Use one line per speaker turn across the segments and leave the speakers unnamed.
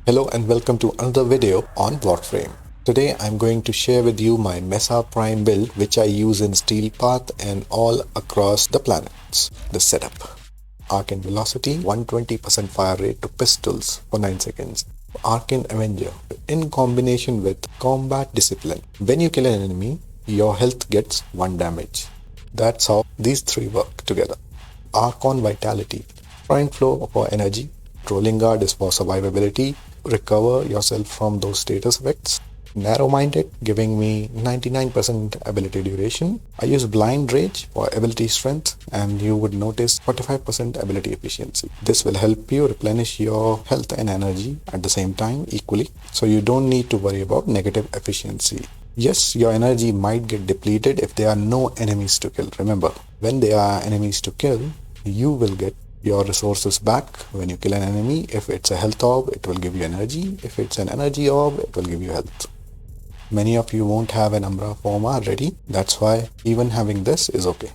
Hello and welcome to another video on Warframe. Today I'm going to share with you my Mesa Prime build which I use in Steel Path and all across the planets. The setup. Arcane Velocity, 120% fire rate to pistols for 9 seconds. Arcane Avenger in combination with Combat Discipline. When you kill an enemy, your health gets 1 damage. That's how these three work together. Archon Vitality, Prime Flow for energy. Rolling Guard is for survivability. Recover yourself from those status effects. Narrow-minded, giving me 99% ability duration. I use Blind Rage for ability strength, and you would notice 45% ability efficiency. This will help you replenish your health and energy at the same time equally, so you don't need to worry about negative efficiency. Yes, your energy might get depleted if there are no enemies to kill. Remember, when there are enemies to kill, you will get your resources back when you kill an enemy. If it's a health orb, it will give you energy. If it's an energy orb, it will give you health. Many of you won't have an Umbra Forma ready. That's why even having this is okay.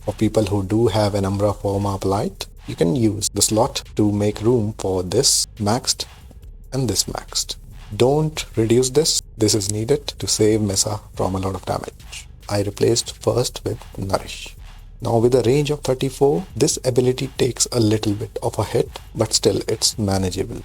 For people who do have an Umbra Forma applied, you can use the slot to make room for this maxed and this maxed. Don't reduce this. This is needed to save Mesa from a lot of damage. I replaced first with Nourish. Now with a range of 34, this ability takes a little bit of a hit, but still it's manageable.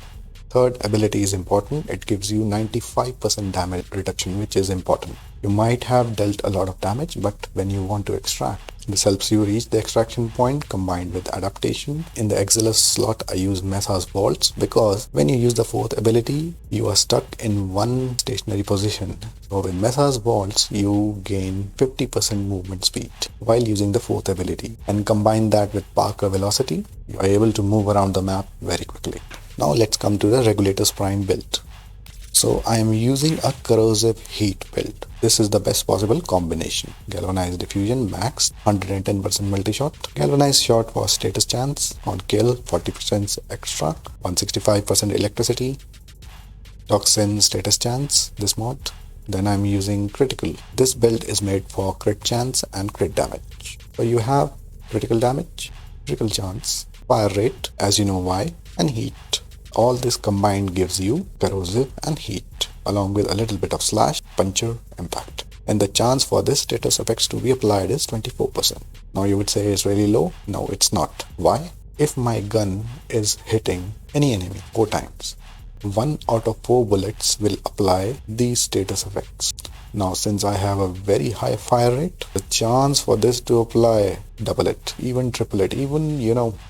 Third ability is important. It gives you 95% damage reduction, which is important. You might have dealt a lot of damage, but when you want to extract, this helps you reach the extraction point combined with adaptation. In the Exiles slot, I use Mesa's Vaults because when you use the fourth ability, you are stuck in one stationary position. So with Mesa's Vaults, you gain 50% movement speed while using the fourth ability. And combine that with Parker Velocity, you are able to move around the map very quickly. Now let's come to the Regulators Prime build. So I am using a corrosive heat build. This is the best possible combination. Galvanized diffusion max, 110% multi-shot. Galvanized shot for status chance. On kill, 40% extra. 165% electricity. Toxin status chance, this mod. Then I'm using critical. This build is made for crit chance and crit damage. So you have critical damage, critical chance, fire rate, as you know why, and heat. All this combined gives you corrosive and heat, along with a little bit of slash, puncture, impact. And the chance for this status effects to be applied is 24%. Now you would say it's really low. No, it's not. Why? If my gun is hitting any enemy 4 times, 1 out of 4 bullets will apply these status effects. Now since I have a very high fire rate, the chance for this to apply, double it, even triple it, even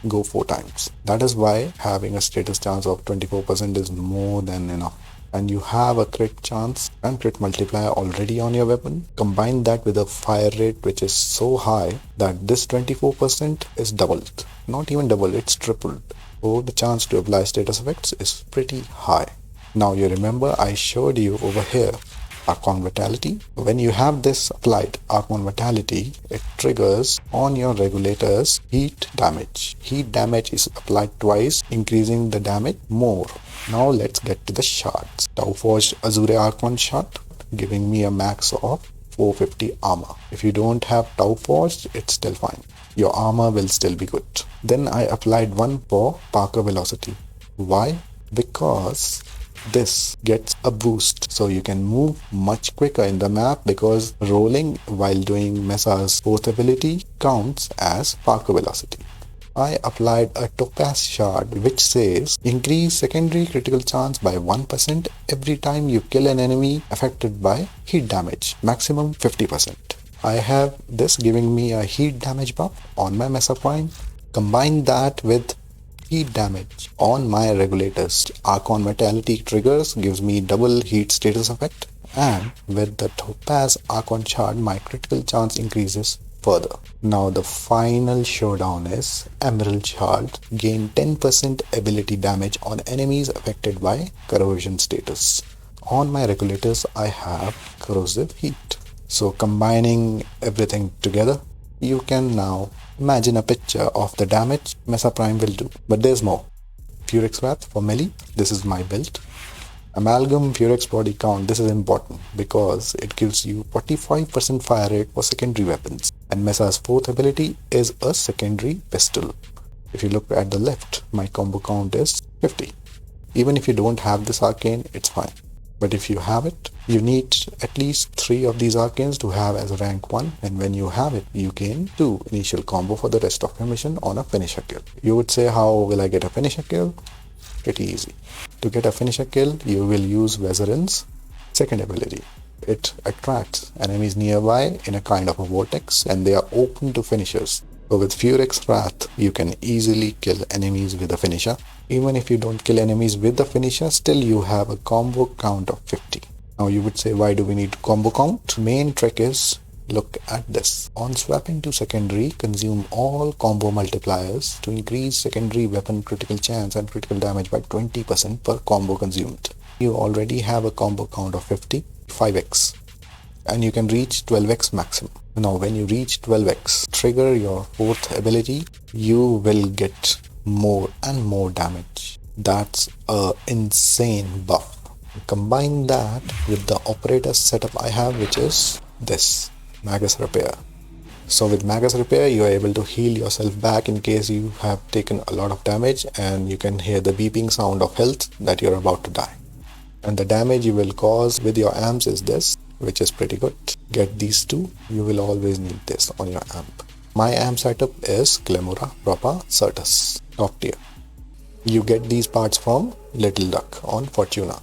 go 4 times. That is why having a status chance of 24% is more than enough. And you have a crit chance and crit multiplier already on your weapon. Combine that with a fire rate which is so high that this 24% is doubled. Not even doubled, it's tripled. So the chance to apply status effects is pretty high. Now you remember I showed you over here Archon Vitality. When you have this applied, Archon Vitality, it triggers on your regulators heat damage. Heat damage is applied twice, increasing the damage more. Now let's get to the shards. Tau Forged Azure Archon shard, giving me a max of 450 armor. If you don't have Tau Forged, it's still fine. Your armor will still be good. Then I applied one for Parker Velocity. Why? Because this gets a boost, so you can move much quicker in the map, because rolling while doing Mesa's fourth ability counts as Parker Velocity. I applied a Topaz shard which says increase secondary critical chance by 1% every time you kill an enemy affected by heat damage, maximum 50%. I have this giving me a heat damage buff on my Mesa Prime. Combine that with heat damage on my regulators. Archon Vitality triggers gives me double heat status effect, and with the Topaz Archon shard my critical chance increases further. Now the final showdown is Emerald Shard. Gain 10% ability damage on enemies affected by corrosion status. On my regulators I have corrosive heat. So combining everything together, you can now imagine a picture of the damage Mesa Prime will do. But there's more. Furex Wrath for melee, this is my build. Amalgam Furex body count, this is important because it gives you 45% fire rate for secondary weapons. And Mesa's fourth ability is a secondary pistol. If you look at the left, my combo count is 50. Even if you don't have this arcane, it's fine. But if you have it, you need at least 3 of these arcanes to have as a rank 1, and when you have it, you gain 2 initial combo for the rest of your mission on a finisher kill. You would say, how will I get a finisher kill? Pretty easy. To get a finisher kill, you will use Vezarin's second ability. It attracts enemies nearby in a kind of a vortex, and they are open to finishers. So with Furex's Wrath, you can easily kill enemies with a finisher. Even if you don't kill enemies with the finisher, still you have a combo count of 50. Now you would say, why do we need combo count? Main trick is, look at this. On swapping to secondary, consume all combo multipliers to increase secondary weapon critical chance and critical damage by 20% per combo consumed. You already have a combo count of 50, 5x. And you can reach 12x maximum. Now when you reach 12x, trigger your 4th ability, you will get more and more damage. That's a insane buff. Combine that with the operator setup I have, which is this, Magus Repair. So with Magus Repair, you are able to heal yourself back in case you have taken a lot of damage, and you can hear the beeping sound of health that you're about to die. And the damage you will cause with your amps is this, which is pretty good. Get these 2, you will always need this on your amp. My amp setup is Clemura Propa Certus, top tier. You get these parts from Little Duck on Fortuna.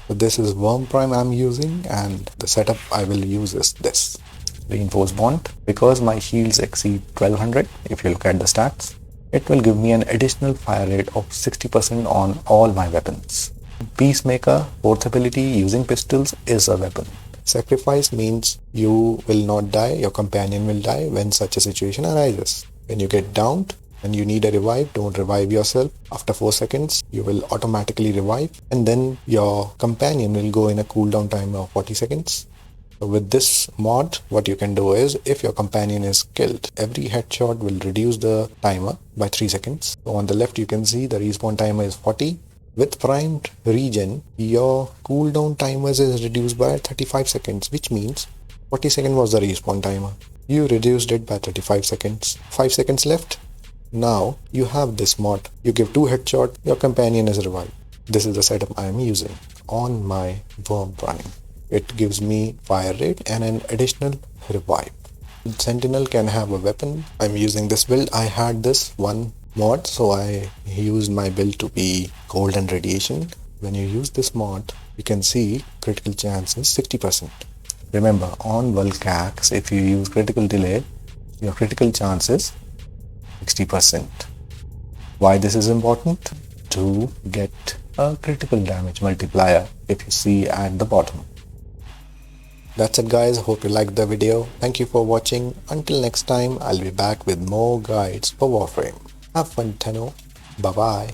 So this is Warframe I'm using, and the setup I will use is this. Reinforced Bond. Because my shields exceed 1200, if you look at the stats, it will give me an additional fire rate of 60% on all my weapons. Peacemaker, 4th ability, using pistols is a weapon. Sacrifice means you will not die, your companion will die when such a situation arises. When you get downed and you need a revive, don't revive yourself. After 4 seconds, you will automatically revive, and then your companion will go in a cooldown time of 40 seconds. So with this mod, what you can do is, if your companion is killed, every headshot will reduce the timer by 3 seconds. So on the left, you can see the respawn timer is 40. With primed regen, your cooldown timers is reduced by 35 seconds, which means 40 seconds was the respawn timer. You reduced it by 35 seconds. 5 seconds left. Now you have this mod. You give 2 headshots, your companion is revived. This is the setup I am using on my Warframe. It gives me fire rate and an additional revive. Sentinel can have a weapon. I'm using this build. I had this one mod, so I used my build to be golden radiation. When you use this mod, you can see critical chance is 60%. Remember, on Vulcax, if you use critical delay, your critical chance is 60%. Why this is important? To get a critical damage multiplier, if you see at the bottom. That's it guys, hope you liked the video. Thank you for watching. Until next time, I'll be back with more guides for Warframe. Have fun, Tenno. Bye bye.